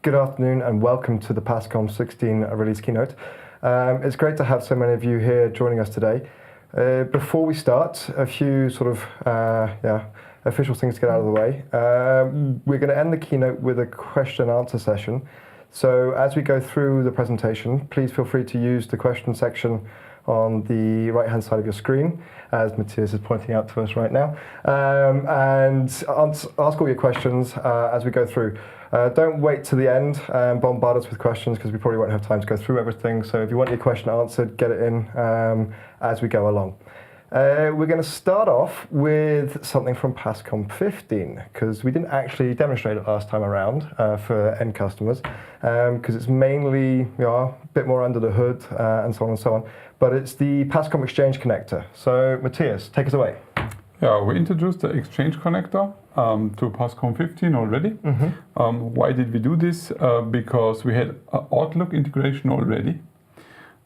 Good afternoon and welcome to the pascom 16 release keynote. It's great to have so many of you here joining us today. Before we start, a few sort of official things to get out of the way. We're going to end the keynote with a question and answer session. So as we go through the presentation, please feel free to use the question section on the right-hand side of your screen, as Matthias is pointing out to us right now, and ask all your questions as we go through. Don't wait to the end and bombard us with questions because we probably won't have time to go through everything. So if you want your question answered, get it in as we go along. We're going to start off with something from pascom 15 because we didn't actually demonstrate it last time around for end customers because it's mainly a bit more under the hood and so on and so on. But it's the pascom exchange connector. So Matthias, take us away. Yeah, we introduced the exchange connector to pascom 15 already. Why did we do this? Because we had Outlook integration already.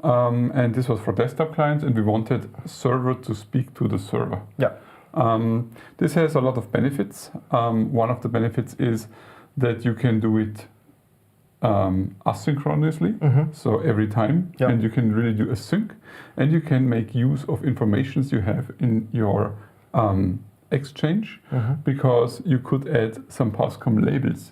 And this was for desktop clients, and we wanted server to speak to the server. Yeah. This has a lot of benefits. One of the benefits is that you can do it asynchronously, so every time, and you can really do a sync, and you can make use of informations you have in your exchange, because you could add some pascom labels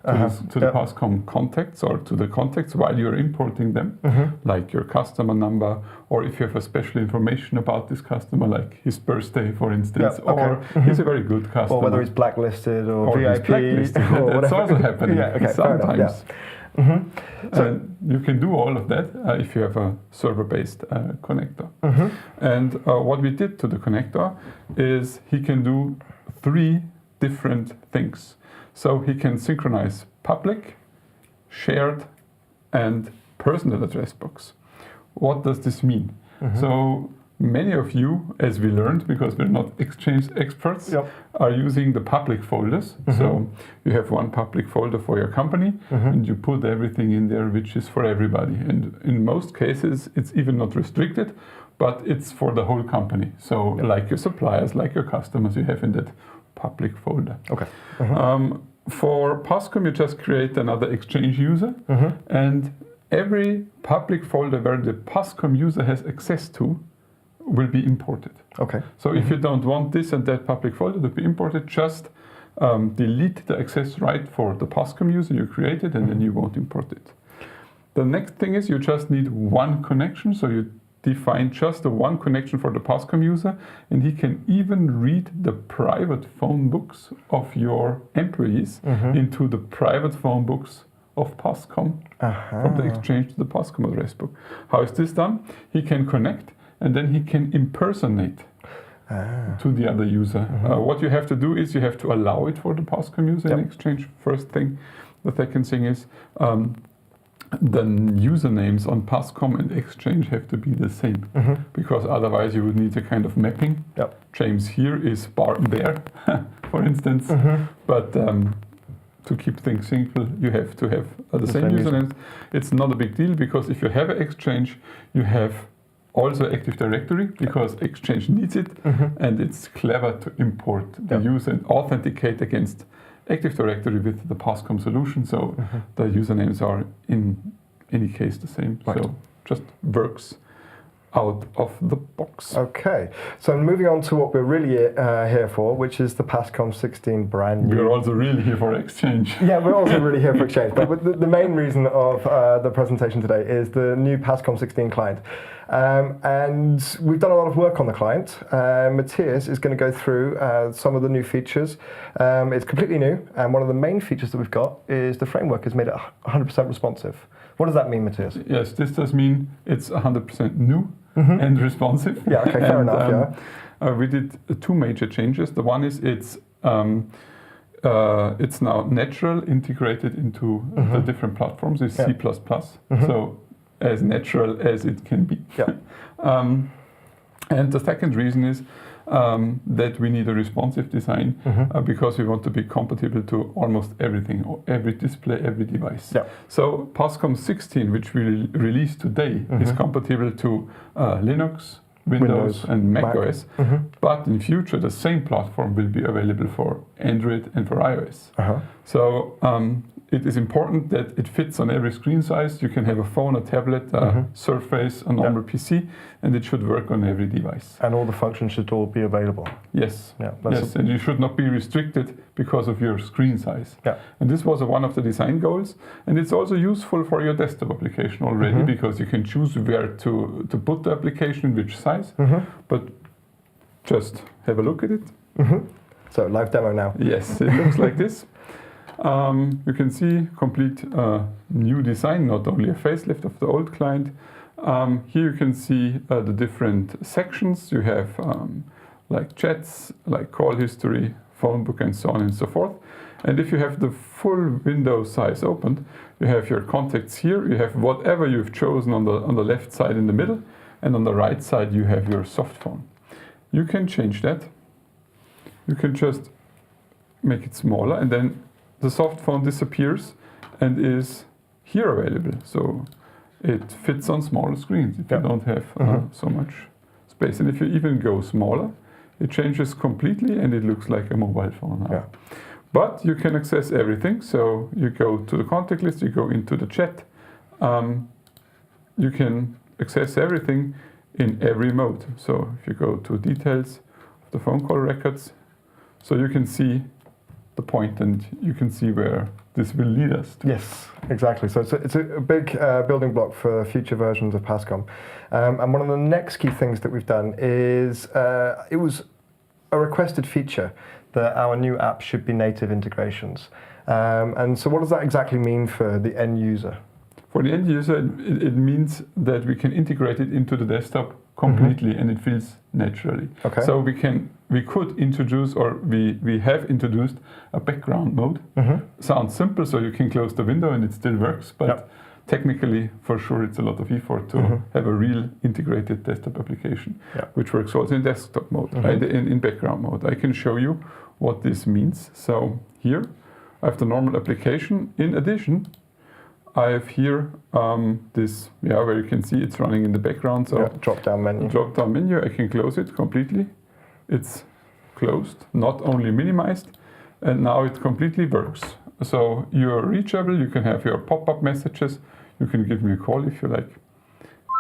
to the pascom contacts or to the contacts while you're importing them, like your customer number, or if you have a special information about this customer, like his birthday, for instance, or he's a very good customer. Or whether he's blacklisted or VIP. He's blacklisted. That's also happening sometimes. And you can do all of that if you have a server-based connector. And what we did to the connector is he can do 3 different things. So he can synchronize public, shared, and personal address books. What does this mean? So many of you, as we learned, because we're not Exchange experts, are using the public folders. So you have one public folder for your company, and you put everything in there which is for everybody. And in most cases, it's even not restricted, but it's for the whole company. So like your suppliers, like your customers, you have in that public folder. Okay. For pascom, you just create another Exchange user, and every public folder where the pascom user has access to will be imported. Okay. So if you don't want this and that public folder to be imported, just delete the access right for the pascom user you created, and then you won't import it. The next thing is you just need one connection, so you define just the one connection for the pascom user, and he can even read the private phone books of your employees into the private phone books of pascom from the exchange to the pascom address book. How is this done? He can connect, and then he can impersonate to the other user. What you have to do is you have to allow it for the pascom user in exchange, first thing. The second thing is the usernames on pascom and exchange have to be the same, because otherwise you would need a kind of mapping. James here is Barton there, for instance. But to keep things simple, you have to have the same usernames. It's not a big deal, because if you have an exchange, you have also Active Directory, because Exchange needs it, and it's clever to import the user and authenticate against Active Directory with the pascom solution, so the usernames are in any case the same, so just works out of the box. Okay, so moving on to what we're really here for, which is the pascom 16 brand new. We're also really here for Exchange. Yeah, we're also really here for Exchange, but the main reason of the presentation today is the new pascom 16 client. And we've done a lot of work on the client. Matthias is going to go through some of the new features. It's completely new, and one of the main features that we've got is the framework has made it 100% responsive. What does that mean, Matthias? Yes, this does mean it's 100% new and responsive. Yeah, okay, fair enough. We did 2 major changes. The one is it's now natural integrated into the different platforms. It's C++, so as natural as it can be. And the second reason is that we need a responsive design because we want to be compatible to almost everything, every display, every device. So pascom 16, which we released today, is compatible to Linux, Windows and Mac Mac. OS, but in future the same platform will be available for Android and for iOS. So it is important that it fits on every screen size. You can have a phone, a tablet, a Surface, a normal PC, and it should work on every device. And all the functions should all be available. Yes. Yeah, Yes, and you should not be restricted because of your screen size. Yeah. And this was one of the design goals, and it's also useful for your desktop application already because you can choose where to put the application, in which size, but just have a look at it. So live demo now. Yes, it looks like this. You can see complete new design, not only a facelift of the old client. Here you can see the different sections. You have like chats, like call history, phone book, and so on and so forth. And if you have the full window size opened, you have your contacts here. You have whatever you've chosen on the left side in the middle, and on the right side you have your soft phone. You can change that. You can just make it smaller, and then the soft phone disappears and is here available. So it fits on smaller screens if you don't have so much space. And if you even go smaller, it changes completely and it looks like a mobile phone now. But you can access everything. So you go to the contact list, you go into the chat. You can access everything in every mode. So if you go to details of the phone call records, so you can see the point and you can see where this will lead us to. Yes, exactly. So it's a big building block for future versions of pascom. And one of the next key things that we've done is it was a requested feature that our new app should be native integrations. And so what does that exactly mean for the end user? For the end user, it means that we can integrate it into the desktop completely and it feels naturally. So we could introduce, or we have introduced a background mode. Sounds simple, so you can close the window and it still works, but technically, for sure, it's a lot of effort to have a real integrated desktop application, which works also in desktop mode, in background mode. I can show you what this means. So here, I have the normal application. In addition, I have here this, where you can see it's running in the background. So drop-down menu. Drop-down menu, I can close it completely. It's closed, not only minimized, and now it completely works. So you're reachable, you can have your pop-up messages, you can give me a call if you like.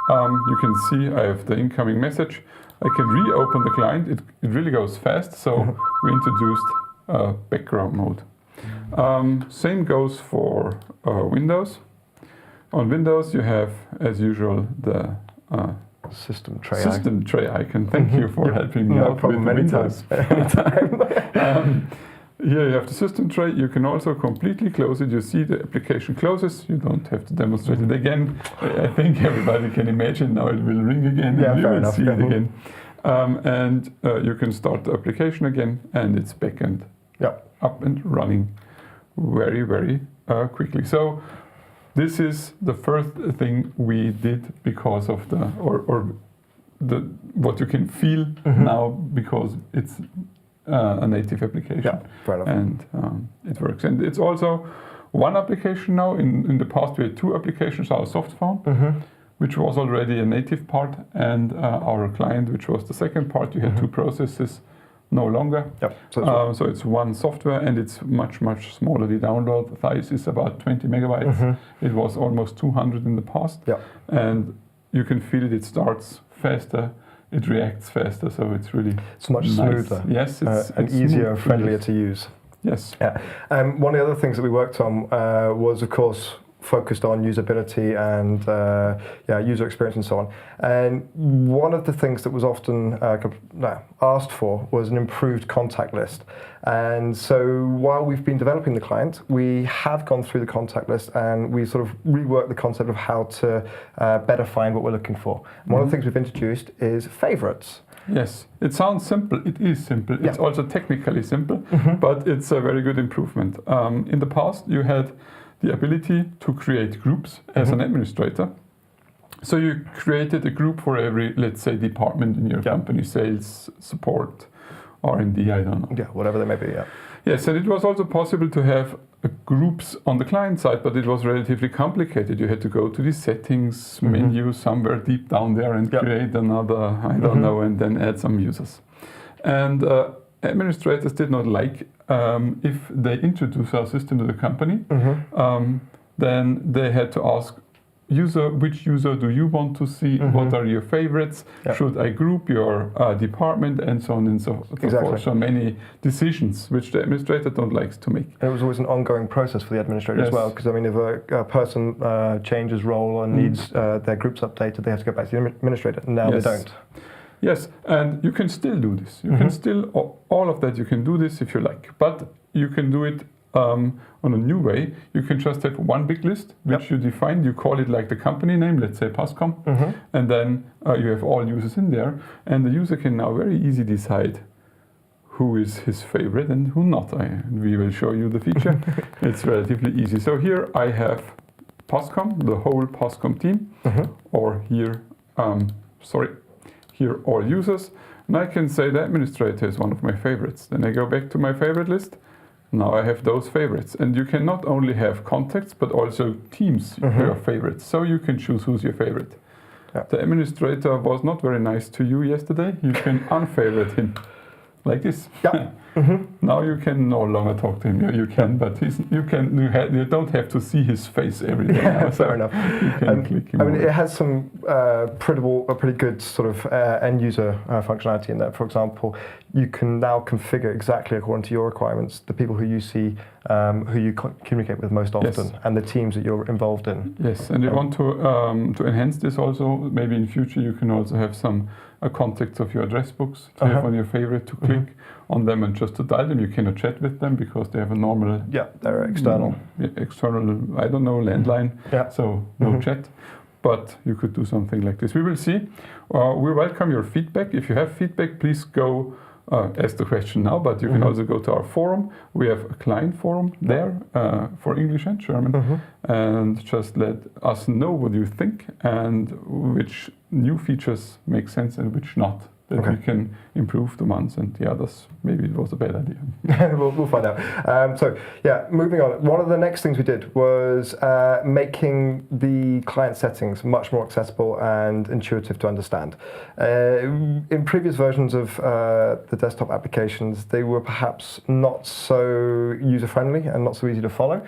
You can see I have the incoming message. I can reopen the client, it really goes fast, so we introduced background mode. Same goes for Windows. On Windows you have, as usual, the system tray icon. Thank you for helping me out with Windows. Here you have the system tray. You can also completely close it. You see the application closes. You don't have to demonstrate it again. I think everybody can imagine now it will ring again and you will see it again. And you can start the application again and it's back and up and running very, very quickly. So this is the first thing we did because of the, what you can feel now because it's a native application. And it works. And it's also one application now. In the past we had two applications, our soft phone, which was already a native part, and our client, which was the second part. You had two processes, no longer. So it's one software and it's much, much smaller. The download size is about 20 megabytes. It was almost 200 in the past. And you can feel it starts faster, it reacts faster, so it's really much smoother. Yes, and easier and friendlier to use. Yes. One of the other things that we worked on was, of course, focused on usability and user experience and so on. And one of the things that was often asked for was an improved contact list. And so while we've been developing the client, we have gone through the contact list and we sort of reworked the concept of how to better find what we're looking for. And one of the things we've introduced is favorites. Yes, it sounds simple. It is simple. It's also technically simple, but it's a very good improvement. In the past, you had the ability to create groups as an administrator. So you created a group for every, let's say, department in your company, sales, support, R&D, I don't know. Whatever they may be, Yes, and it was also possible to have groups on the client side, but it was relatively complicated. You had to go to the settings menu somewhere deep down there and create another, I don't know, and then add some users. And administrators did not like if they introduce our system to the company, then they had to ask which user do you want to see? What are your favorites? Should I group your department, and so on and so forth? So many decisions which the administrator don't like to make. And it was always an ongoing process for the administrator as well, because I mean, if a person changes role and needs their groups updated, they have to go back to the administrator. Now they don't. Yes, and you can still do this. You can still, all of that, you can do this if you like, but you can do it on a new way. You can just have one big list, which you define. You call it like the company name, let's say pascom, and then you have all users in there, and the user can now very easily decide who is his favorite and who not. We will show you the feature. It's relatively easy. So here I have pascom, the whole pascom team, or here, here all users, and I can say the administrator is one of my favorites. Then I go back to my favorite list. Now I have those favorites, and you can not only have contacts but also teams your favorites, so you can choose who's your favorite. The administrator was not very nice to you yesterday. You can unfavorite him like this. Now you can no longer talk to him. You can, but you don't have to see his face every day. Now, so fair enough. You can click him. I mean, it has some pretty good sort of end user functionality in that. For example, you can now configure exactly according to your requirements the people who you see, who you communicate with most often, and the teams that you're involved in. Yes, and you want to enhance this also. Maybe in future you can also have some contacts of your address books to have on your favorite to click on them and just to dial them. You cannot chat with them because they have a normal... Yeah, they're external. External, I don't know, landline, so no chat. But you could do something like this. We will see. We welcome your feedback. If you have feedback, please go ask the question now, but you can also go to our forum. We have a client forum there for English and German, and just let us know what you think and which new features make sense and which not, that we can improve the ones, and the others maybe it was a bad idea. we'll find out. So yeah, moving on. One of the next things we did was making the client settings much more accessible and intuitive to understand. In previous versions of the desktop applications, they were perhaps not so user-friendly and not so easy to follow.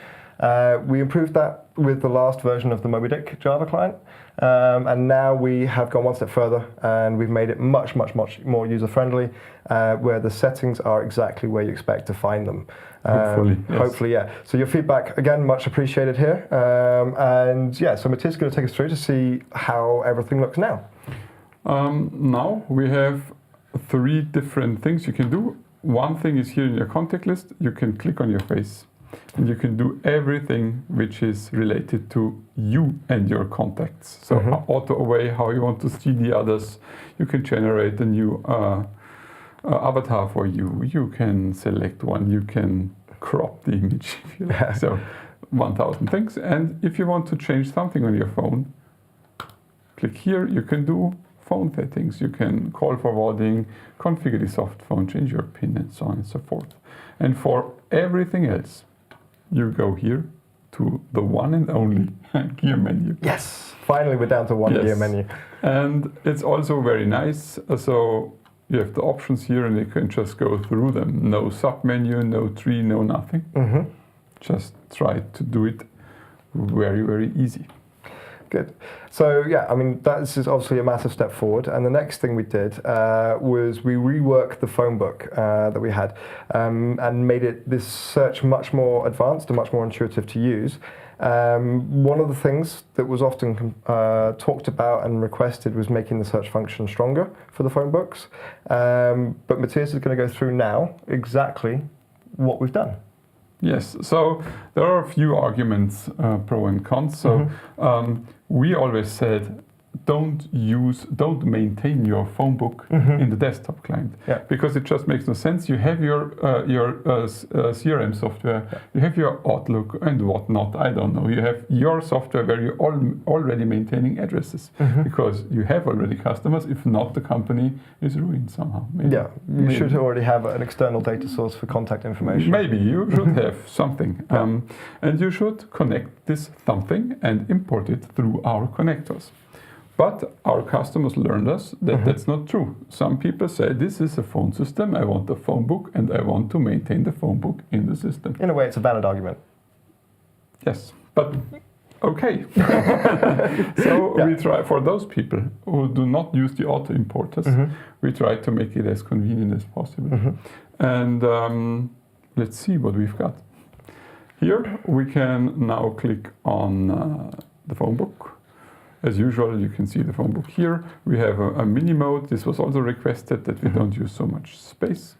We improved that with the last version of the mobydick Java client, and now we have gone one step further and we've made it much more user-friendly, where the settings are exactly where you expect to find them. Hopefully, yeah. So your feedback, again, much appreciated here. And yeah, so Matthias is going to take us through to see how everything looks now. Now we have 3 different things you can do. One thing is here in your contact list. You can click on your face, and you can do everything which is related to you and your contacts. So auto away, how you want to see the others. You can generate a new avatar for you. You can select one. You can crop the image if you like. So 1,000 things. And if you want to change something on your phone, click here. You can do phone settings. You can call forwarding, configure the soft phone, change your PIN, and so on and so forth. And for everything else, you go here to the one and only gear menu. Yes, finally we're down to one gear menu. And it's also very nice. So you have the options here and you can just go through them. No sub-menu, no tree, no nothing. Just try to do it very easy. Good. So yeah, I mean, this is obviously a massive step forward. And the next thing we did was we reworked the phone book that we had and made this search much more advanced and much more intuitive to use. One of the things that was often talked about and requested was making the search function stronger for the phone books. But Matthias is going to go through now exactly what we've done. Yes, so there are a few arguments, pro and cons. So we always said don't maintain your phone book in the desktop client, because it just makes no sense. You have your CRM software, you have your Outlook and whatnot. I don't know. You have your software where you're already maintaining addresses, because you have already customers. If not, the company is ruined somehow. Maybe. Yeah, you should already have an external data source for contact information. Maybe you should have something, and you should connect this something and import it through our connectors. But our customers learned us that that's not true. Some people say, this is a phone system, I want a phone book, and I want to maintain the phone book in the system. In a way, it's a valid argument. Yes, but okay. So we try, for those people who do not use the auto importers, we try to make it as convenient as possible. And let's see what we've got. Here we can now click on the phone book. As usual, you can see the phone book here. We have a mini mode. This was also requested, that we don't use so much space.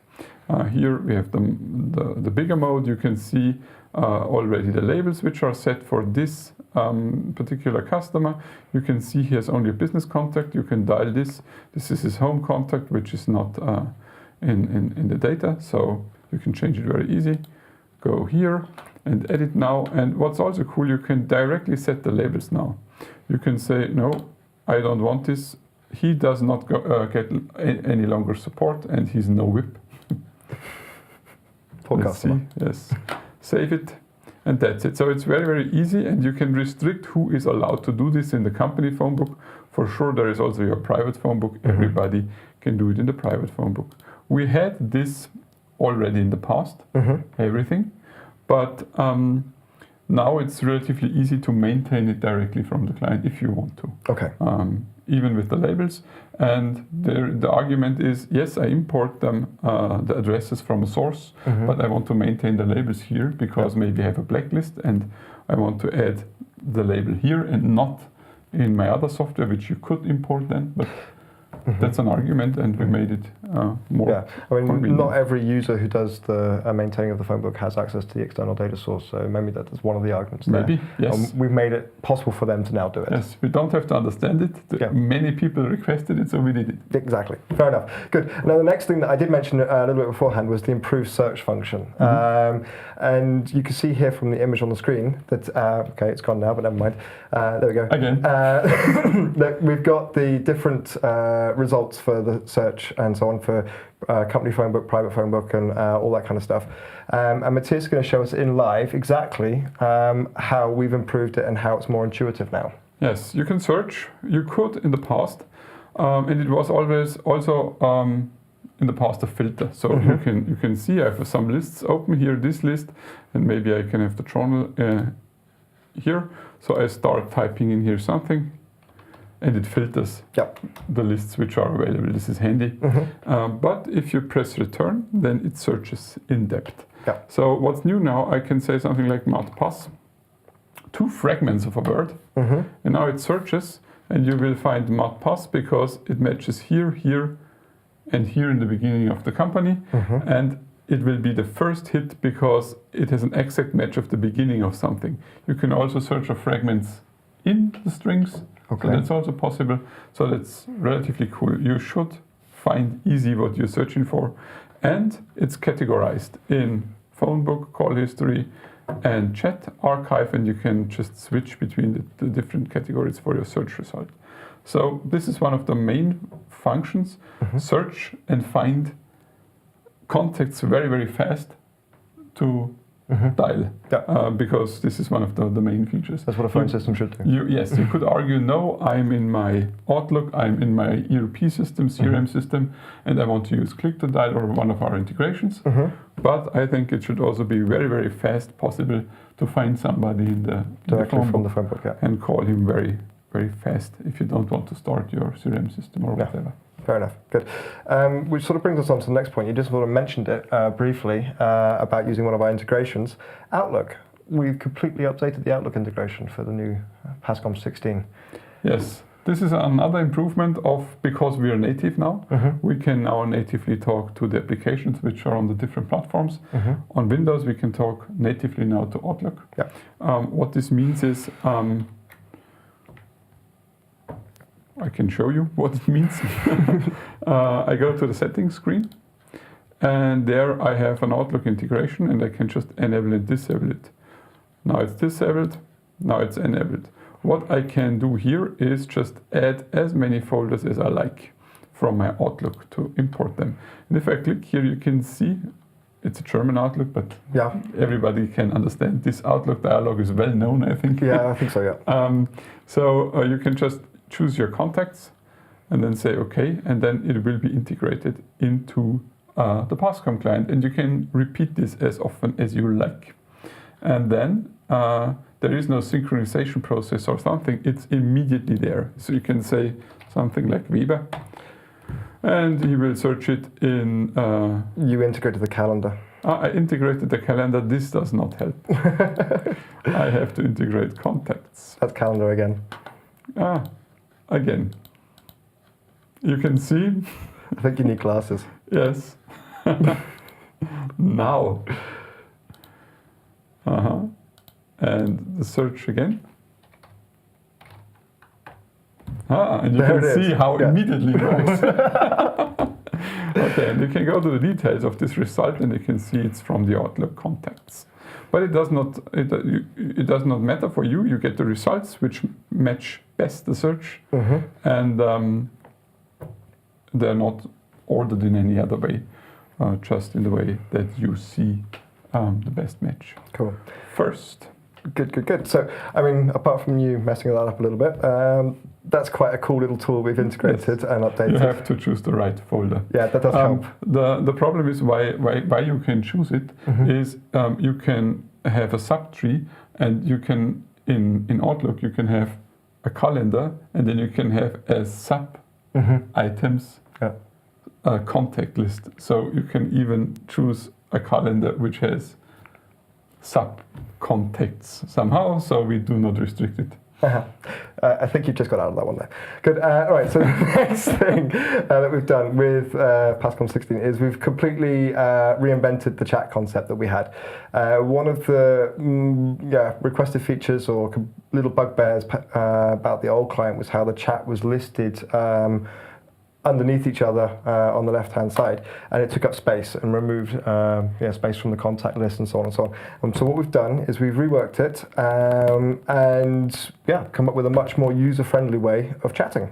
Here we have the bigger mode. You can see already the labels which are set for this particular customer. You can see he has only a business contact. You can dial this. This is his home contact, which is not in the data. So you can change it very easy. Go here and edit now. And what's also cool, you can directly set the labels now. You can say, no, I don't want this. He does not get any longer support, and he's no whip. Poor customer. Yes. Save it, and that's it. So it's very, very easy, and you can restrict who is allowed to do this in the company phone book. For sure, there is also your private phone book. Everybody can do it in the private phone book. We had this already in the past, everything, but now it's relatively easy to maintain it directly from the client if you want to. Okay. Even with the labels. And the argument is, yes, I import them, the addresses from a source, but I want to maintain the labels here because maybe I have a blacklist and I want to add the label here and not in my other software, which you could import then. But that's an argument, and we made it more convenient. Not every user who does the maintaining of the phone book has access to the external data source, so maybe that's one of the arguments there. Maybe, yes. We've made it possible for them to now do it. Yes, we don't have to understand it. Many people requested it, so we did it. Exactly. Fair enough. Good. Now, the next thing that I did mention a little bit beforehand was the improved search function. And you can see here from the image on the screen that, okay, it's gone now, but never mind. There we go. Again. That we've got the different results for the search and so on for company phone book, private phone book, and all that kind of stuff. And Matthias is going to show us in live exactly how we've improved it and how it's more intuitive now. Yes, you can search. You could in the past, and it was always also in the past a filter. So you can see I have some lists open here, this list, and maybe I can have the journal here. So I start typing in here something, and it filters the lists which are available. This is handy. But if you press return, then it searches in depth. So what's new now, I can say something like mat-pass, 2 fragments of a word, and now it searches, and you will find mat-pass because it matches here, here, and here in the beginning of the company, and it will be the first hit because it has an exact match of the beginning of something. You can also search for fragments in the strings, so that's also possible. So that's relatively cool. You should find easy what you're searching for, and it's categorized in phone book, call history, and chat archive, and you can just switch between the different categories for your search result. So this is one of the main functions, search and find contacts very, very fast to dial, because this is one of the main features. That's what a phone system should do. Yes, you could argue, no, I'm in my Outlook, I'm in my ERP system, CRM system, and I want to use click to dial or one of our integrations. But I think it should also be very, very fast possible to find somebody in the phone book and call him very, very fast if you don't want to start your CRM system or whatever. Fair enough. Good. Which sort of brings us on to the next point. You just sort of mentioned it briefly about using one of our integrations, Outlook. We've completely updated the Outlook integration for the new pascom 16. Yes. This is another improvement because we are native now, we can now natively talk to the applications which are on the different platforms. On Windows, we can talk natively now to Outlook. What this means is I can show you what it means. I go to the settings screen, and there I have an Outlook integration, and I can just enable and disable it. Now it's disabled, now it's enabled. What I can do here is just add as many folders as I like from my Outlook to import them. And if I click here, you can see it's a German Outlook, but yeah, everybody can understand this Outlook dialog is well known, I think. Yeah, I think so, yeah. So you can just choose your contacts and then say OK, and then it will be integrated into the pascom client, and you can repeat this as often as you like. And then there is no synchronization process or something, it's immediately there. So you can say something like Weber, and he will search it in... You integrated the calendar. I integrated the calendar, this does not help. I have to integrate contacts. That's calendar again. Again. You can see... I think you need glasses. Yes. Now. And the search again. And you There can see how yeah. immediately it works. Okay, and you can go to the details of this result, and you can see it's from the Outlook contacts. But it does not matter for you. You get the results which match best the search, and they're not ordered in any other way, just in the way that you see the best match. Cool. First. Good. So, I mean, apart from you messing that up a little bit, that's quite a cool little tool we've integrated and updated. You have to choose the right folder. Yeah, that does help. The problem is why you can choose it is you can have a subtree, and you can in Outlook you can have a calendar, and then you can have as sub items a contact list. So you can even choose a calendar which has sub contacts somehow, so we do not restrict it. I think you've just got out of that one there. Good. All right, so the next thing that we've done with pascom 16 is we've completely reinvented the chat concept that we had. One of the requested features or little bugbears about the old client was how the chat was listed underneath each other on the left-hand side, and it took up space and removed space from the contact list and so on and so on. So what we've done is we've reworked it and come up with a much more user-friendly way of chatting.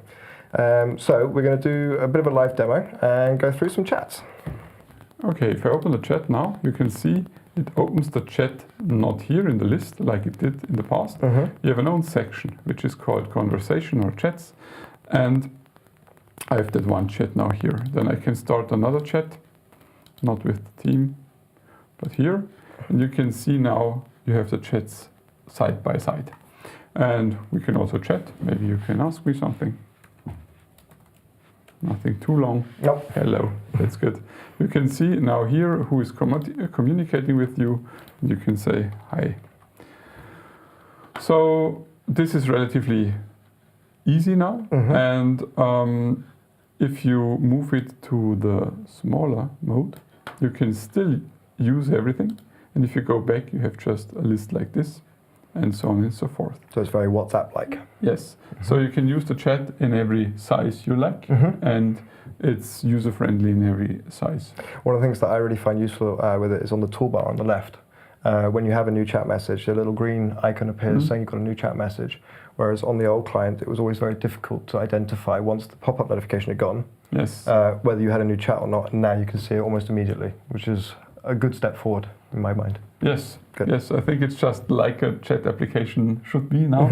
So we're going to do a bit of a live demo and go through some chats. Okay, if I open the chat now, you can see it opens the chat not here in the list like it did in the past. You have an own section which is called conversation or chats, and I have that one chat now here. Then I can start another chat, not with the team, but here. And you can see now you have the chats side by side. And we can also chat. Maybe you can ask me something. Nothing too long. Nope. Hello, that's good. You can see now here who is communicating with you. You can say hi. So this is relatively easy now, and if you move it to the smaller mode, you can still use everything, and if you go back, you have just a list like this, and so on and so forth. So it's very WhatsApp-like. Yes, so you can use the chat in every size you like, and it's user-friendly in every size. One of the things that I really find useful with it is on the toolbar on the left. When you have a new chat message, a little green icon appears saying you've got a new chat message. Whereas on the old client, it was always very difficult to identify once the pop-up notification had gone, whether you had a new chat or not. And now you can see it almost immediately, which is a good step forward in my mind. Yes, yes, I think it's just like a chat application should be now.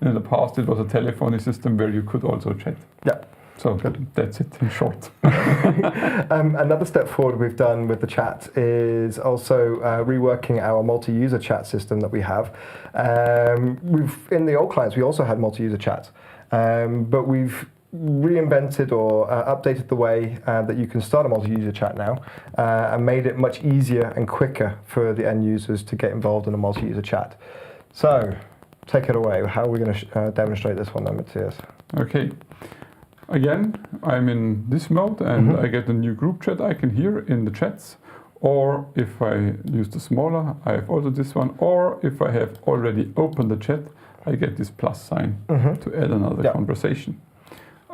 And in the past, it was a telephony system where you could also chat. Yeah. So that's it in short. Another step forward we've done with the chat is also reworking our multi-user chat system that we have. In the old clients, we also had multi-user chat, but we've reinvented or updated the way that you can start a multi-user chat now and made it much easier and quicker for the end users to get involved in a multi-user chat. So take it away. How are we going to demonstrate this one then, Matthias? Okay. Again, I'm in this mode, and I get a new group chat icon here in the chats. Or if I use the smaller, I have also this one. Or if I have already opened the chat, I get this plus sign to add another conversation.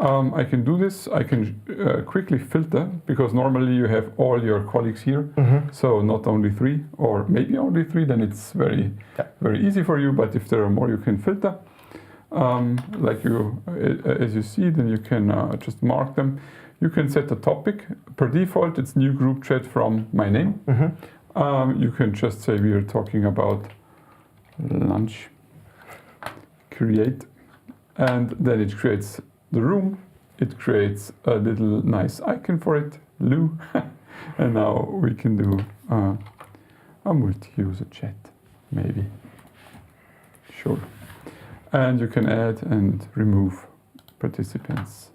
I can do this. I can quickly filter, because normally you have all your colleagues here. So not only 3, or maybe only 3, then it's very easy for you. But if there are more, you can filter. Like as you see, then you can just mark them. You can set a topic. Per default, it's new group chat from my name. You can just say we are talking about lunch. Create, and then it creates the room. It creates a little nice icon for it, Lou. And now we can do a multi-user chat, maybe. Sure. And you can add and remove participants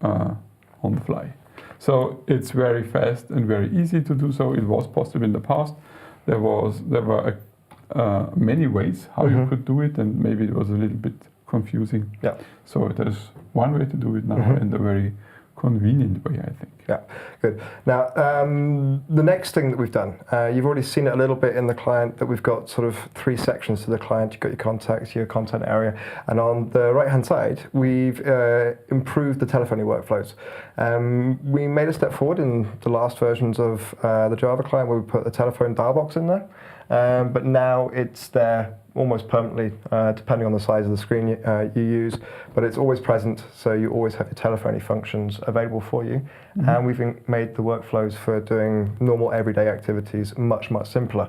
on the fly. So it's very fast and very easy to do so. It was possible in the past. There were many ways how you could do it, and maybe it was a little bit confusing. Yeah. So there's one way to do it now, and a very convenient way, I think. Yeah, good. Now, the next thing that we've done, you've already seen it a little bit in the client, that we've got sort of 3 sections to the client. You've got your contacts, your content area, and on the right-hand side, we've improved the telephony workflows. We made a step forward in the last versions of the Java client, where we put the telephone dial box in there. But now it's there almost permanently, depending on the size of the screen you use, but it's always present, so you always have your telephony functions available for you. And we've made the workflows for doing normal everyday activities much simpler.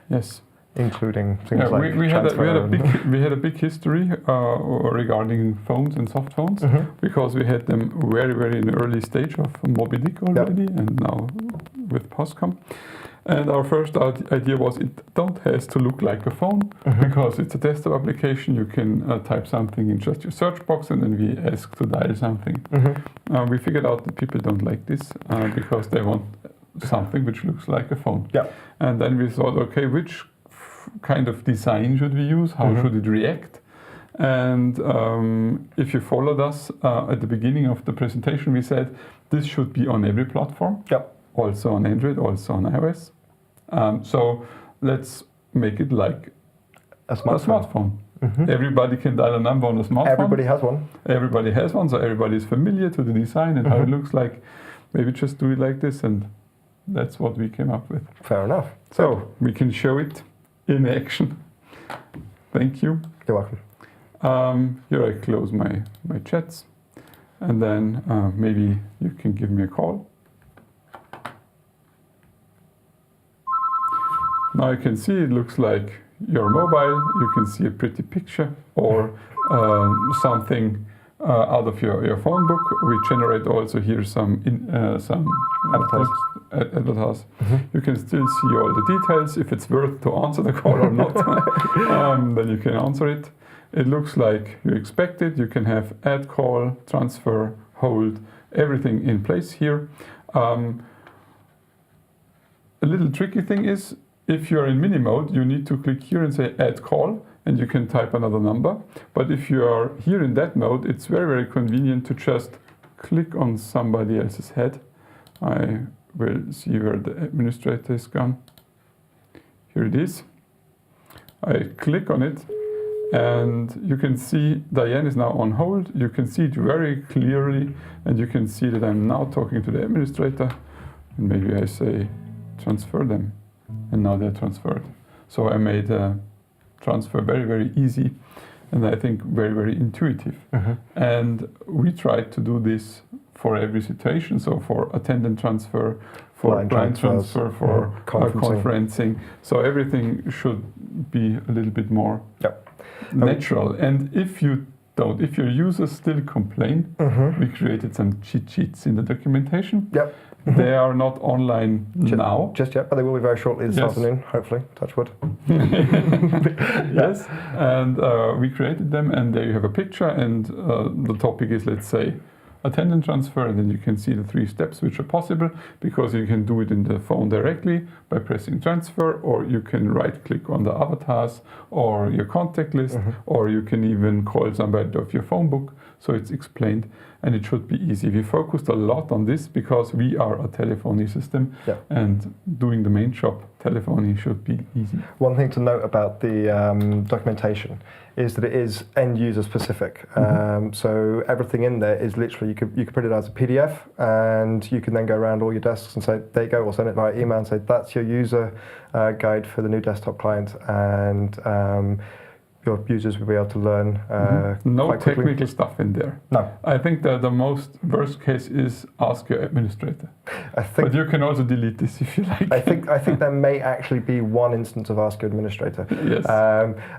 Yes. Including things like we had a big history regarding phones and soft phones, because we had them very in the early stage of mobydick already, and now with pascom. And our first idea was it has to look like a phone, because it's a desktop application. You can type something in just your search box, and then we ask to dial something. We figured out that people don't like this, because they want something which looks like a phone. And then we thought, okay, which kind of design should we use? How should it react? And if you followed us at the beginning of the presentation, we said this should be on every platform. Also on Android, also on iOS. So let's make it like a smartphone. Everybody can dial a number on a smartphone. Everybody has one. Everybody has one, so everybody is familiar to the design and how it looks like. Maybe just do it like this, and that's what we came up with. Fair enough. So we can show it in action. Thank you. You're welcome. Here I close my chats, and then maybe you can give me a call. Now you can see it looks like your mobile. You can see a pretty picture, or something out of your phone book. We generate also here some avatars. You can still see all the details. If it's worth to answer the call or not, then you can answer it. It looks like you expect it. You can have add call, transfer, hold, everything in place here. A little tricky thing is, if you're in mini mode, you need to click here and say add call, and you can type another number. But if you are here in that mode, it's very convenient to just click on somebody else's head. I will see where the administrator is gone. Here it is. I click on it, and you can see Diane is now on hold. You can see it very clearly, and you can see that I'm now talking to the administrator. And maybe I say transfer them. And now they're transferred. So I made a transfer very easy, and I think very intuitive. And we tried to do this for every situation. So for attendant transfer, for client transfer, for conferencing. So everything should be a little bit more natural. And if your users still complain, we created some cheat sheets in the documentation. They are not online now. Just yet, but they will be very shortly this afternoon, hopefully, touch wood. Yes, and we created them, and there you have a picture, and the topic is, let's say, attendant transfer, and then you can see the 3 steps which are possible, because you can do it in the phone directly by pressing transfer, or you can right-click on the avatars or your contact list, or you can even call somebody off your phone book. So it's explained, and it should be easy. We focused a lot on this because we are a telephony system, and doing the main job telephony should be easy. One thing to note about the documentation is that it is end user specific. So everything in there is literally, you could print it as a PDF, and you can then go around all your desks and say, there you go, or send it via email and say, that's your user guide for the new desktop client, and your users will be able to learn no quite quickly. technical stuff in there. No. I think that the most worst case is ask your administrator. But you can also delete this if you like. I think there may actually be one instance of ask your administrator. Yes.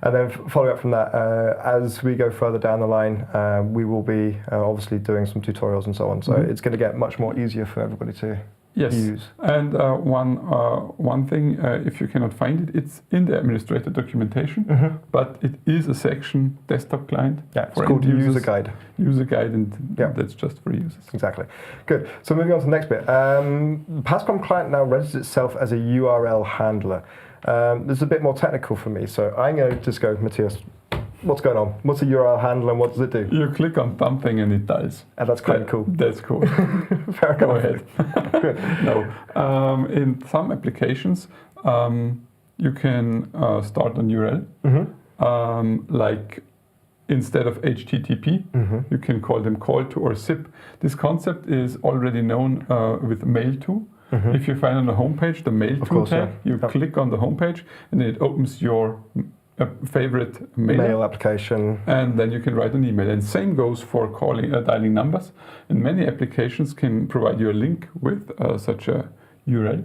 And then following up from that, as we go further down the line, we will be obviously doing some tutorials and so on. So it's going to get much more easier for everybody to use. And one thing, if you cannot find it, it's in the administrator documentation, but it is a section desktop client. Yeah, it's called user guide. User guide, and that's just for users. Exactly. Good. So moving on to the next bit. pascom client now registers itself as a URL handler. This is a bit more technical for me, so I'm going to just go, Matthias, what's going on? What's a URL handler and what does it do? You click on something and it dies. And that's kind of cool. That's cool. Fair Go enough. ahead. No. In some applications, you can start a URL. Like instead of HTTP, you can call them call to or zip. This concept is already known with mail to. If you find on the homepage the mail to tag, you click on the homepage and it opens your favorite mail application, and then you can write an email. And same goes for calling, dialing numbers. And many applications can provide you a link with such a URL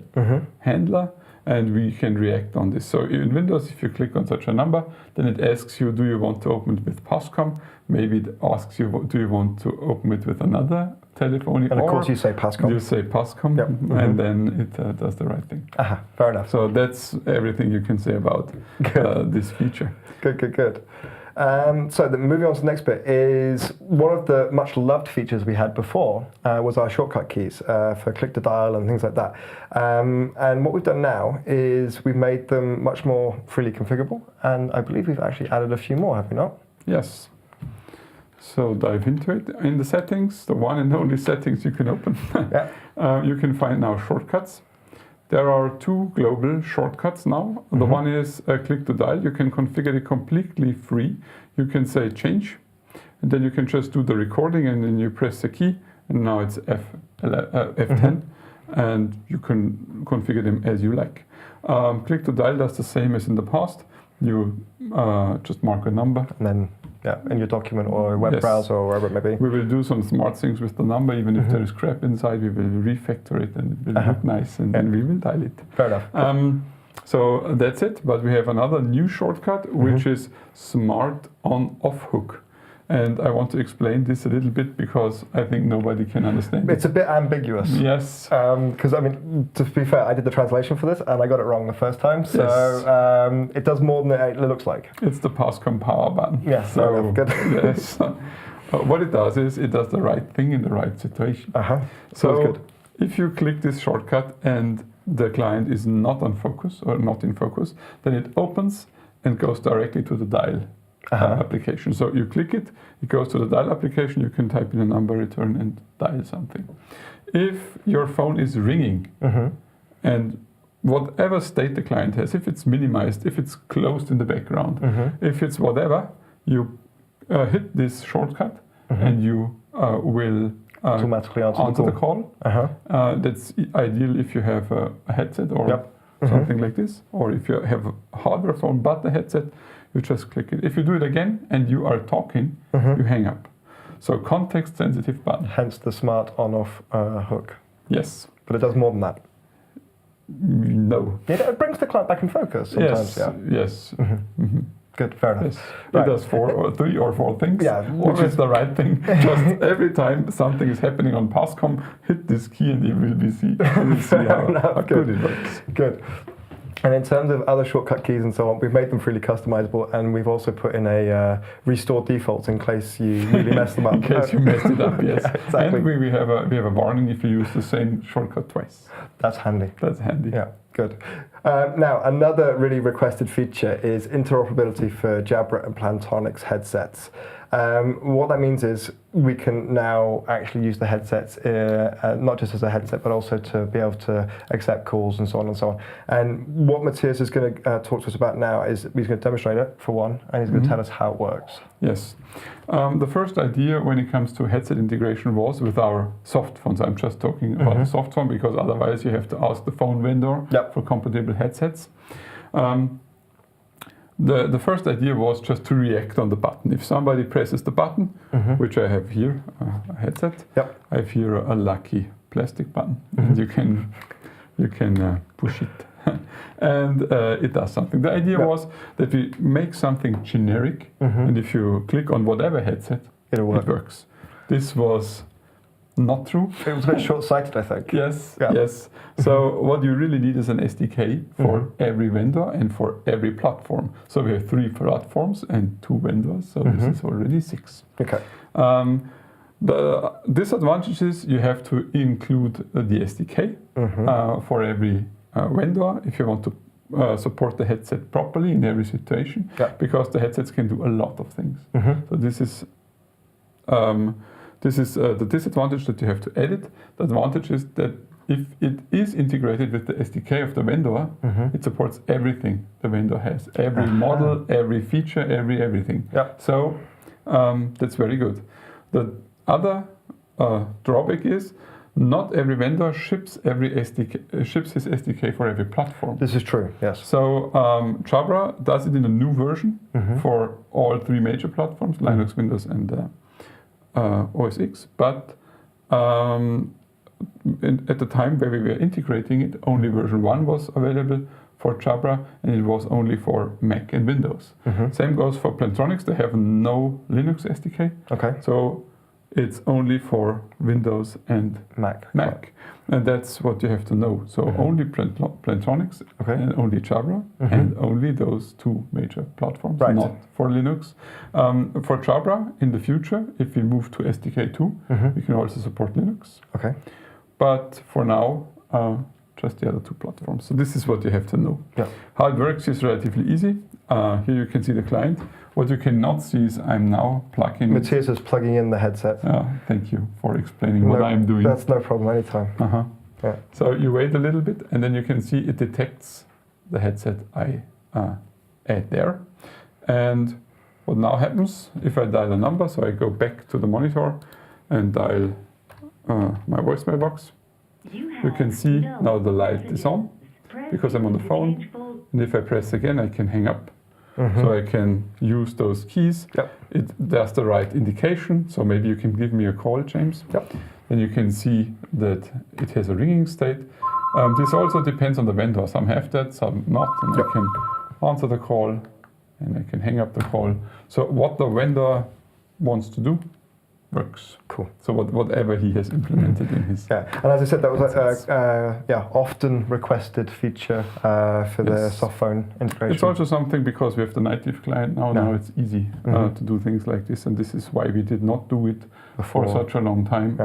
handler, and we can react on this. So in Windows, if you click on such a number, then it asks you, do you want to open it with pascom? Maybe it asks you, do you want to open it with another telephony? And of course you say pascom. You say pascom, and then it does the right thing. Fair enough. So that's everything you can say about this feature. Good. So then moving on to the next bit is one of the much loved features we had before was our shortcut keys for click to dial and things like that. And what we've done now is we've made them much more freely configurable, and I believe we've actually added a few more, have we not? Yes. So dive into it. In the settings, the one and only settings you can open, you can find now shortcuts. There are two global shortcuts now. The one is click to dial. You can configure it completely free. You can say change, and then you can just do the recording, and then you press the key, and now it's F10, and you can configure them as you like. Click to dial does the same as in the past. You just mark a number. And then in your document or web browser or wherever it may be. We will do some smart things with the number. Even if there is crap inside, we will refactor it and it will look nice, and then we will dial it. Fair enough. So that's it. But we have another new shortcut, which is smart on off hook. And I want to explain this a little bit because I think nobody can understand it. It's a bit ambiguous. Yes. Because, I mean, to be fair, I did the translation for this and I got it wrong the first time. So it does more than it looks like. It's the pascom power button. Yes, so good. Yes. What it does is it does the right thing in the right situation. So good. If you click this shortcut and the client is not on focus or not in focus, then it opens and goes directly to the dial application. So you click it, it goes to the dial application, you can type in a number, return, and dial something. If your phone is ringing and whatever state the client has, if it's minimized, if it's closed in the background, if it's whatever, you hit this shortcut and you will automatically answer the call. That's ideal if you have a headset or something like this, or if you have a hardware phone but the headset, you just click it. If you do it again and you are talking, you hang up. So context sensitive button. Hence the smart on-off hook. Yes. But it does more than that. No. It brings the client back in focus sometimes. Yes. Good, fair enough. Yes. It does 3 or 4 things. Which is the right thing. Just every time something is happening on pascom, hit this key and you will see how good it works. Good. And in terms of other shortcut keys and so on, we've made them freely customizable, and we've also put in a restore defaults in case you really mess them up. In case you messed it up, yes. Exactly. And we have a warning if you use the same shortcut twice. That's handy. Yeah, good. Now, another really requested feature is interoperability for JABRA and Plantronics headsets. What that means is we can now actually use the headsets not just as a headset, but also to be able to accept calls and so on and so on. And what Matthias is going to talk to us about now is he's going to demonstrate it for one, and he's going to tell us how it works. Yes. The first idea when it comes to headset integration was with our soft phones. I'm just talking about the soft phone because otherwise you have to ask the phone vendor for compatible headsets. The first idea was just to react on the button. If somebody presses the button, which I have here, a headset, I have here a lucky plastic button, and you can push it, and it does something. The idea was that we make something generic, and if you click on whatever headset, it works. This was not true. It was a bit short-sighted, I think. Yes, yes. So what you really need is an SDK for every vendor and for every platform. So we have 3 platforms and 2 vendors, so this is already 6. Okay. The disadvantage is you have to include the SDK for every vendor if you want to support the headset properly in every situation, because the headsets can do a lot of things. So this is the disadvantage that you have to edit. The advantage is that if it is integrated with the SDK of the vendor, it supports everything the vendor has. Every model, every feature, everything. So that's very good. The other drawback is not every vendor ships his SDK for every platform. This is true, yes. So JABRA does it in a new version for all 3 major platforms, Linux, Windows, and OS X, but at the time where we were integrating it, only version 1 was available for JABRA, and it was only for Mac and Windows. Same goes for Plantronics. They have no Linux SDK, so it's only for Windows and Mac. And that's what you have to know. So only Plantronics and only JABRA and only those 2 major platforms, not for Linux. For JABRA, in the future, if we move to SDK 2, we can also support Linux. But for now, just the other 2 platforms. So this is what you have to know. How it works is relatively easy. Here you can see the client. What you cannot see is I'm now plugging... Matthias is plugging in the headset. Thank you for explaining what I'm doing. That's no problem, anytime. So you wait a little bit, and then you can see it detects the headset I add there. And what now happens, if I dial a number, so I go back to the monitor and dial my voicemail box, you can see now the light is on because I'm on the phone. And if I press again, I can hang up. So I can use those keys. It does the right indication. So maybe you can give me a call, James. Then you can see that it has a ringing state. This also depends on the vendor. Some have that, some not. And I can answer the call and I can hang up the call. So what the vendor wants to do works. Cool. So whatever he has implemented in his... And as I said, that was often requested feature for the soft phone integration. It's also something because we have the native client now. Now it's easy to do things like this, and this is why we did not do it for such a long time.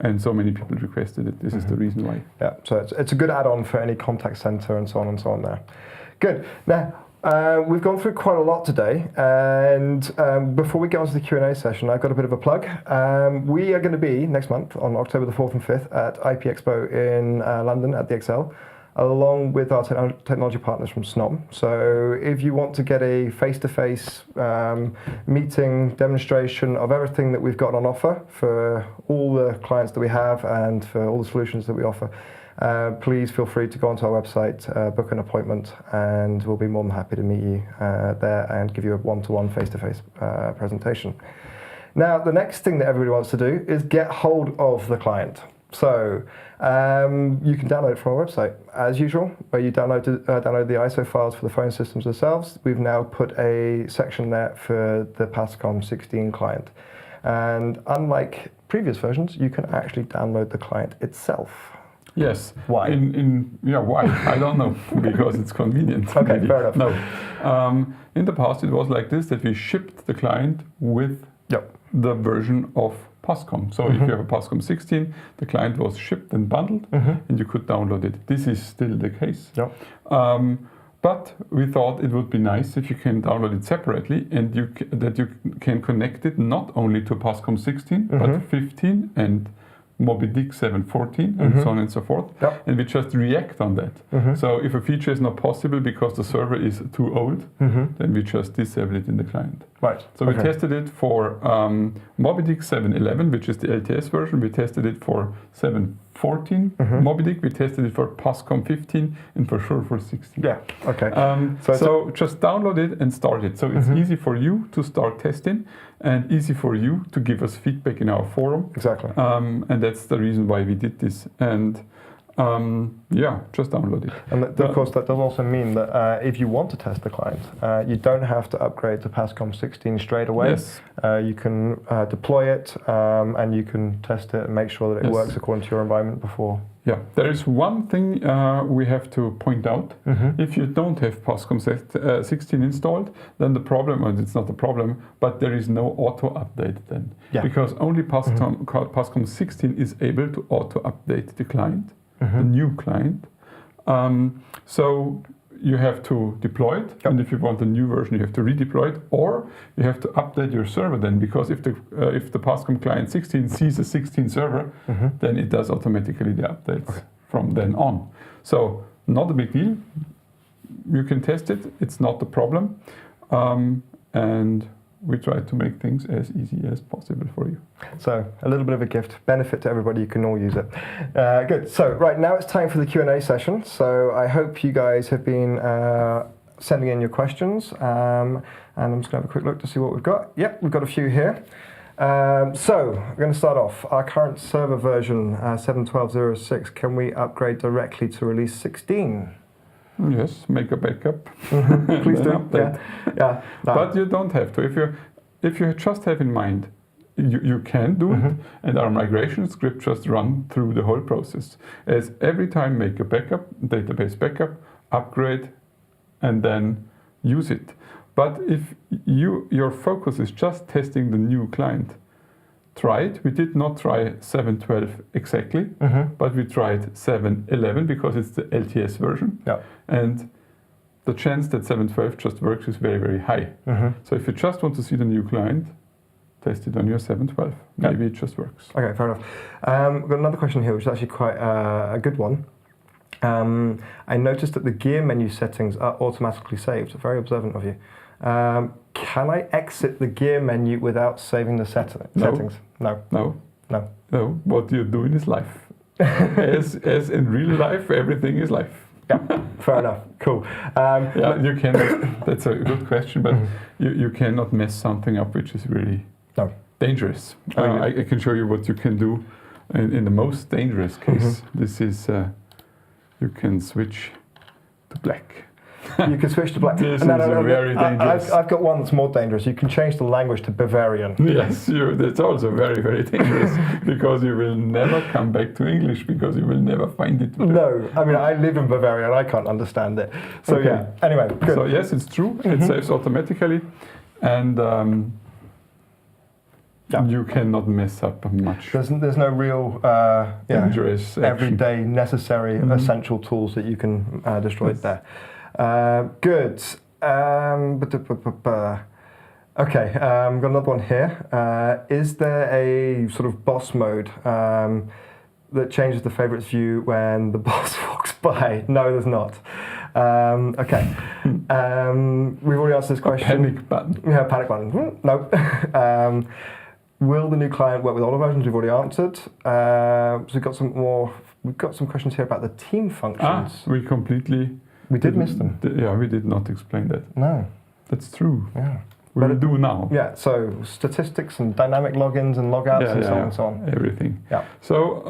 And so many people requested it. This is the reason why. So it's a good add-on for any contact center and so on there. Good. Now, we've gone through quite a lot today, and before we get on to the Q&A session, I've got a bit of a plug. We are going to be, next month, on October the 4th and 5th, at EXPO in London at the XL, along with our technology partners from SNOM. So if you want to get a face-to-face meeting, demonstration of everything that we've got on offer for all the clients that we have and for all the solutions that we offer, please feel free to go onto our website, book an appointment, and we'll be more than happy to meet you there and give you a one-to-one face-to-face presentation. Now, the next thing that everybody wants to do is get hold of the client. So you can download it from our website, as usual, where you download the ISO files for the phone systems themselves. We've now put a section there for the pascom 16 client. And unlike previous versions, you can actually download the client itself. Yes. Why? Why? I don't know, because it's convenient. Okay, maybe. Fair enough. No. In the past, it was like this, that we shipped the client with the version of pascom. So if you have a pascom 16, the client was shipped and bundled, and you could download it. This is still the case. But we thought it would be nice if you can download it separately and that you can connect it not only to pascom 16, but 15 and mobydick 7.14 and so on and so forth. Yep. And we just react on that. So if a feature is not possible because the server is too old, then we just disable it in the client. Right. So we tested it for mobydick 7.11, which is the LTS version. We tested it for 7.14 mobydick. We tested it for pascom 15 and for sure for 16. Yeah. Okay. So just download it and start it. So it's easy for you to start testing and easy for you to give us feedback in our forum. Exactly. And that's the reason why we did this. And just download it. And of course, that does also mean that if you want to test the client, you don't have to upgrade to pascom 16 straight away. Yes. You can deploy it and you can test it and make sure that it works according to your environment before. Yeah, there is one thing we have to point out. If you don't have pascom 16 installed, then the problem, and it's not a problem, but there is no auto update then. Yeah. Because only pascom 16 is able to auto update the client, the new client. So you have to deploy it, and if you want a new version, you have to redeploy it, or you have to update your server then, because if the pascom client 16 sees a 16 server, then it does automatically the updates from then on. So not a big deal. You can test it. It's not a problem, and we try to make things as easy as possible for you. So a little bit of a gift, benefit to everybody, you can all use it. Good, so right now it's time for the Q&A session. So I hope you guys have been sending in your questions. And I'm just gonna have a quick look to see what we've got. Yep, we've got a few here. So we're gonna start off. Our current server version, 7.12.06, can we upgrade directly to release 16? Yes, make a backup. Please do. Update. Yeah. No. But you don't have to. If you just have in mind, you can do it, and our migration script just run through the whole process. As every time make a backup, database backup, upgrade, and then use it. But if your focus is just testing the new client, try it. We did not try 7.12 exactly, but we tried 7.11 because it's the LTS version. Yeah. And the chance that 7.12 just works is very, very high. So if you just want to see the new client, test it on your 7.12. Maybe it just works. Okay, fair enough. We've got another question here, which is actually quite a good one. I noticed that the gear menu settings are automatically saved. Very observant of you. Can I exit the gear menu without saving the settings? No. No. What you're doing is life. as in real life, everything is life. Yeah, fair enough. Cool. You cannot. That's a good question, but you cannot mess something up which is really dangerous. I can show you what you can do in the most dangerous case. This is you can switch to black. You can switch to black. This is very dangerous. I've got one that's more dangerous. You can change the language to Bavarian. Yes, that's also very, very dangerous because you will never come back to English because you will never find it. No, I mean, I live in Bavaria and I can't understand it. So yeah, anyway, good. So yes, it's true. It saves automatically, and you cannot mess up much. There's no real dangerous everyday necessary essential tools that you can destroy there. Good. Okay, got another one here. Is there a sort of boss mode that changes the favorites view when the boss walks by? No, there's not. Okay. We've already answered this question. Panic button. Yeah, panic button. No. Will the new client work with older versions? We've already answered. So we've got some more. We've got some questions here about the team functions. We did miss them. We did not explain that. No. That's true. Yeah. We will do now. Yeah, so statistics and dynamic logins and logouts and so on and so on. Everything. Yeah. So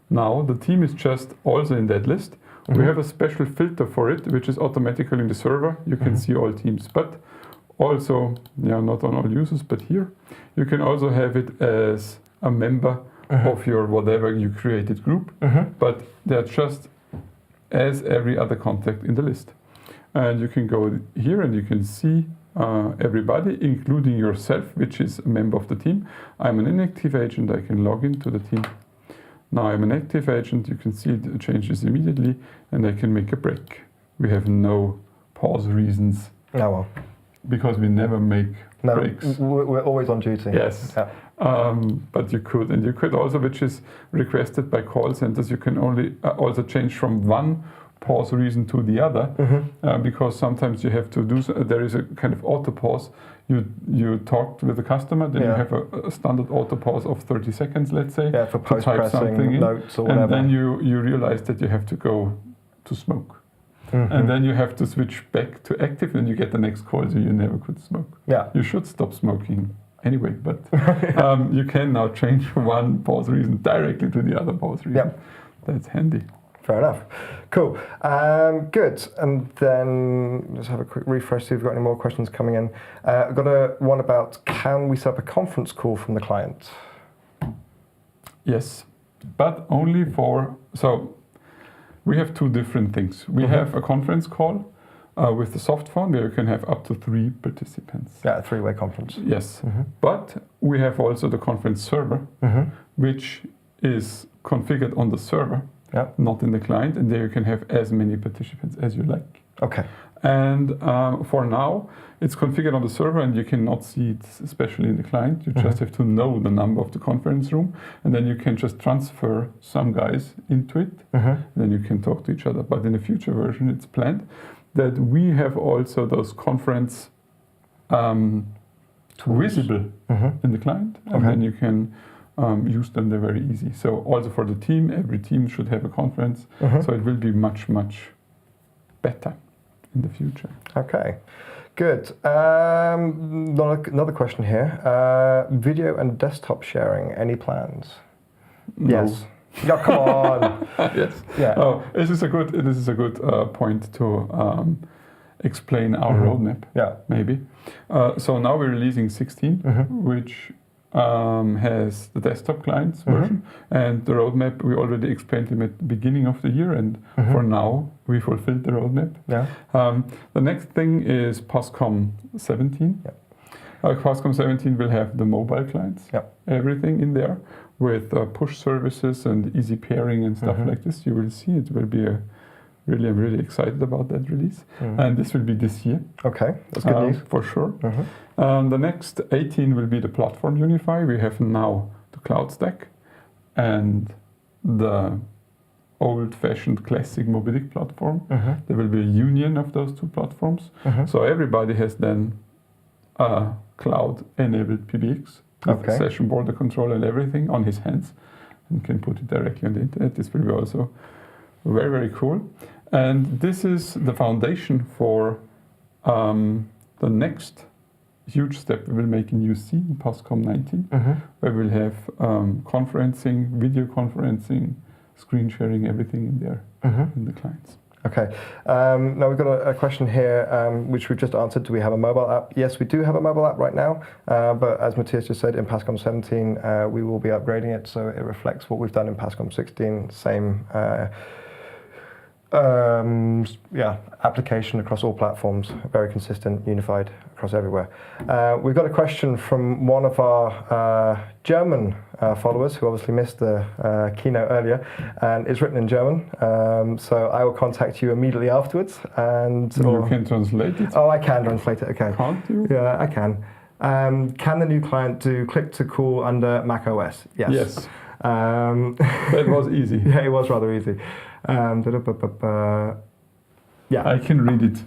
now the team is just also in that list. We have a special filter for it, which is automatically in the server. You can see all teams, but also, not on all users, but here. You can also have it as a member of your whatever you created group, but they're just as every other contact in the list. And you can go here and you can see everybody, including yourself, which is a member of the team. I'm an inactive agent, I can log into the team. Now I'm an active agent, you can see it changes immediately, and I can make a break. We have no pause reasons. Oh, well. Because we never make breaks. We're always on duty. Yes. Yeah. But you could. And you could also, which is requested by call centers, you can only also change from one pause reason to the other, because sometimes you have to do, there is a kind of auto pause. You talked with the customer, then you have a standard auto pause of 30 seconds, let's say, for post-pressing notes or whatever. And then you realize that you have to go to smoke. And then you have to switch back to active, and you get the next call, so you never could smoke. Yeah. You should stop smoking anyway, but you can now change one pause reason directly to the other pause reason. Yeah. That's handy. Fair enough. Cool. Good. And then let's have a quick refresh, see if we've got any more questions coming in. I've got one about, can we set up a conference call from the client? Yes, but only for, so we have two different things. We have a conference call with the soft phone where you can have up to 3 participants. Yeah, a 3-way conference. Yes, but we have also the conference server, which is configured on the server. Not in the client, and there you can have as many participants as you like. Okay. And for now, it's configured on the server, and you cannot see it, especially in the client. You just have to know the number of the conference room, and then you can just transfer some guys into it. Then you can talk to each other. But in the future version, it's planned that we have also those conference visible in the client, and then you can use them. They're very easy. So also for the team, every team should have a conference. So it will be much, much better in the future. Okay, good. Another question here. Video and desktop sharing, any plans? No. Yes. Yeah, come on. Yes. Yeah. Oh, this is a good point to explain our roadmap. Yeah. Maybe. So now we're releasing 16, which has the desktop clients version, and the roadmap we already explained them at the beginning of the year, and for now we fulfilled the roadmap. Yeah. The next thing is pascom 17. Yeah. pascom 17 will have the mobile clients, everything in there with push services and easy pairing and stuff like this. You will see it will be I'm really excited about that release. And this will be this year. Okay, that's good news. For sure. The next 18 will be the platform unify. We have now the cloud stack and the old-fashioned classic mobydick platform. There will be a union of those two platforms. So everybody has then a cloud-enabled PBX with session border control and everything on his hands, and can put it directly on the internet. This will be also very, very cool. And this is the foundation for the next huge step we will make in UC, in pascom 19, where we'll have conferencing, video conferencing, screen sharing, everything in there in the clients. Okay. Now we've got a question here, which we've just answered. Do we have a mobile app? Yes, we do have a mobile app right now. But as Matthias just said, in pascom 17, we will be upgrading it so it reflects what we've done in pascom 16. Same application across all platforms, very consistent, unified across everywhere. We've got a question from one of our German followers who obviously missed the keynote earlier, and it's written in German. So I will contact you immediately afterwards. And you can translate it. Oh, I can translate it. Okay. Can't you? Yeah, I can. Can the new client do click to call under Mac OS? Yes. Yes. That was easy. Yeah, it was rather easy. Yeah, I can read it.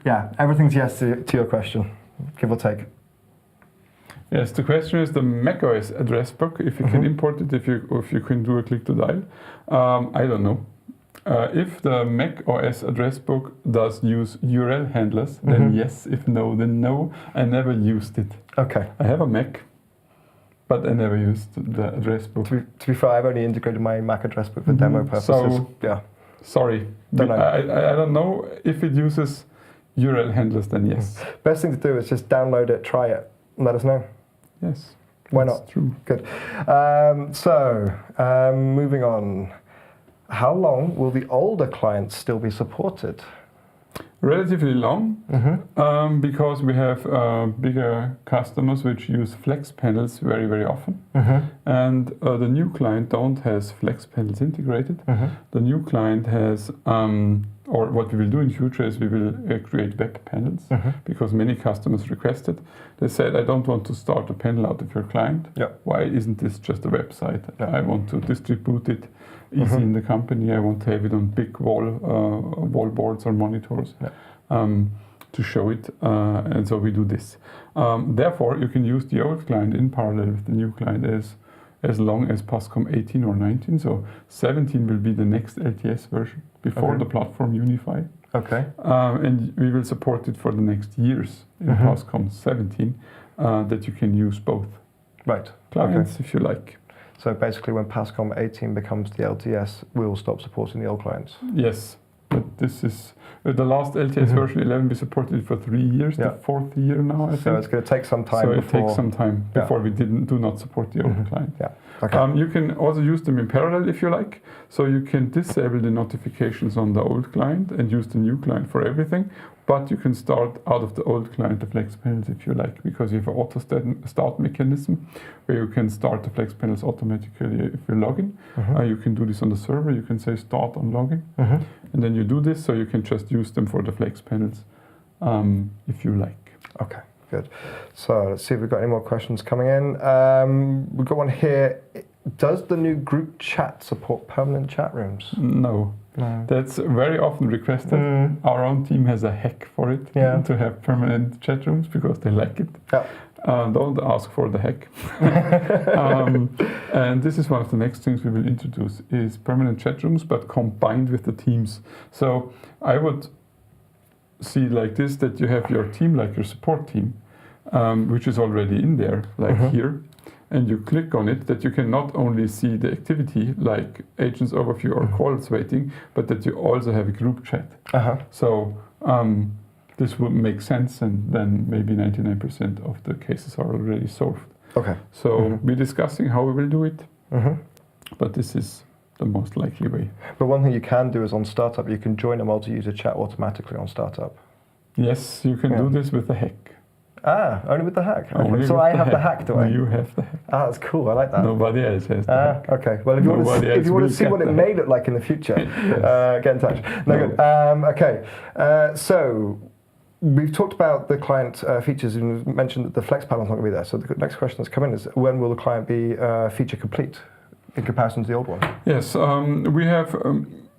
Yeah, everything's yes to your question, give or take. Yes, the question is the macOS address book. If you can import it, if you can do a click to dial. I don't know. If the macOS address book does use URL handlers, then yes. If no, then no. I never used it. Okay. I have a Mac, but I never used the address book. To be fair, I've only integrated my Mac address book for demo purposes. So, yeah. Sorry. Don't know. I don't know if it uses URL handlers, then yes. Best thing to do is just download it, try it, and let us know. Yes. Why not? True. Good. Moving on. How long will the older clients still be supported? Relatively long, because we have bigger customers which use flex panels very, very often. And the new client don't has flex panels integrated. The new client has or what we will do in future is we will create web panels, because many customers requested. They said, I don't want to start a panel out of your client. Yeah. Why isn't this just a website? Yeah. I want to distribute it easy in the company. I want to have it on big wall boards or monitors. Yeah. To show it, and so we do this. Therefore, you can use the old client in parallel with the new client as long as pascom 18 or 19. So 17 will be the next LTS version before the platform unify. Okay. And we will support it for the next years in pascom 17, that you can use both clients if you like. So basically, when pascom 18 becomes the LTS, we will stop supporting the old clients. Yes. But this is the last LTS version 11. We supported it for 3 years. The 4th year now, I think. So it's going to take some time. So it takes some time before we do not support the old client. Yeah. Okay. You can also use them in parallel if you like. So you can disable the notifications on the old client and use the new client for everything. But you can start out of the old client the flex panels if you like, because you have an auto start mechanism where you can start the flex panels automatically if you log in. You can do this on the server. You can say start on login, and then you do this, so you can just use them for the flex panels if you like. Okay, good. So let's see if we've got any more questions coming in. We've got one here. Does the new group chat support permanent chat rooms? No. That's very often requested. Our own team has a hack for it to have permanent chat rooms because they like it. Yeah. Don't ask for the hack. And this is one of the next things we will introduce is permanent chat rooms, but combined with the teams. So I would see like this, that you have your team, like your support team, which is already in there, like here. And you click on it, that you can not only see the activity like agents overview or calls waiting, but that you also have a group chat. So this would make sense, and then maybe 99% of the cases are already solved. Okay. So we're discussing how we will do it, but this is the most likely way. But one thing you can do is on startup, you can join a multi-user chat automatically on startup. Yes, you can do this with the hack. Ah, only with the hack. Okay. So I have the hack, do I? You have the hack. Ah, that's cool. I like that. Nobody else has the hack. Okay. Well, if you want to see what it may look like in the future, get in touch. No, good. Okay. So we've talked about the client features, and mentioned that the Flex panel is not going to be there. So the next question that's come in is, when will the client be feature complete in comparison to the old one? Yes, we have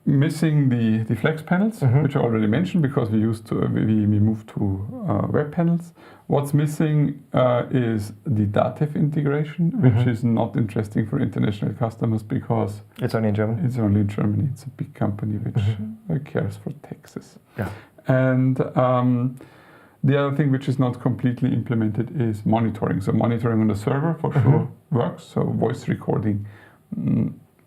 missing the Flex panels, which I already mentioned, because we moved to web panels. What's missing is the Datev integration, which is not interesting for international customers because it's only in Germany. It's only in Germany. It's a big company which cares for taxes. Yeah. And the other thing which is not completely implemented is monitoring. So monitoring on the server for sure works. So voice recording,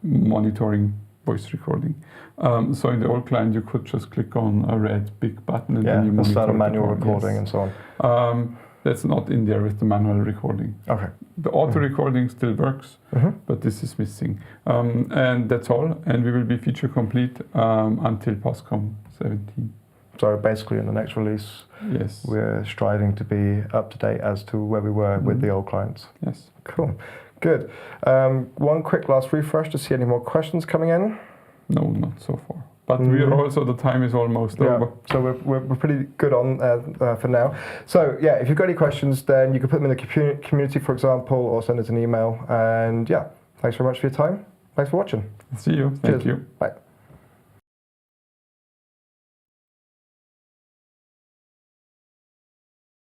monitoring voice recording. So in the old client, you could just click on a red big button and then you monitor start a manual recording and so on. That's not in there with the manual recording. Okay. The auto recording still works, but this is missing. And that's all. And we will be feature complete until pascom 17. So basically in the next release, yes, we're striving to be up to date as to where we were with the old clients. Yes. Cool. Good. One quick last refresh to see any more questions coming in. No, not so far. But we are also, the time is almost over. So we're pretty good on for now. So yeah, if you've got any questions, then you can put them in the community, for example, or send us an email. And yeah, thanks very much for your time. Thanks for watching. See you. Thank you. Bye.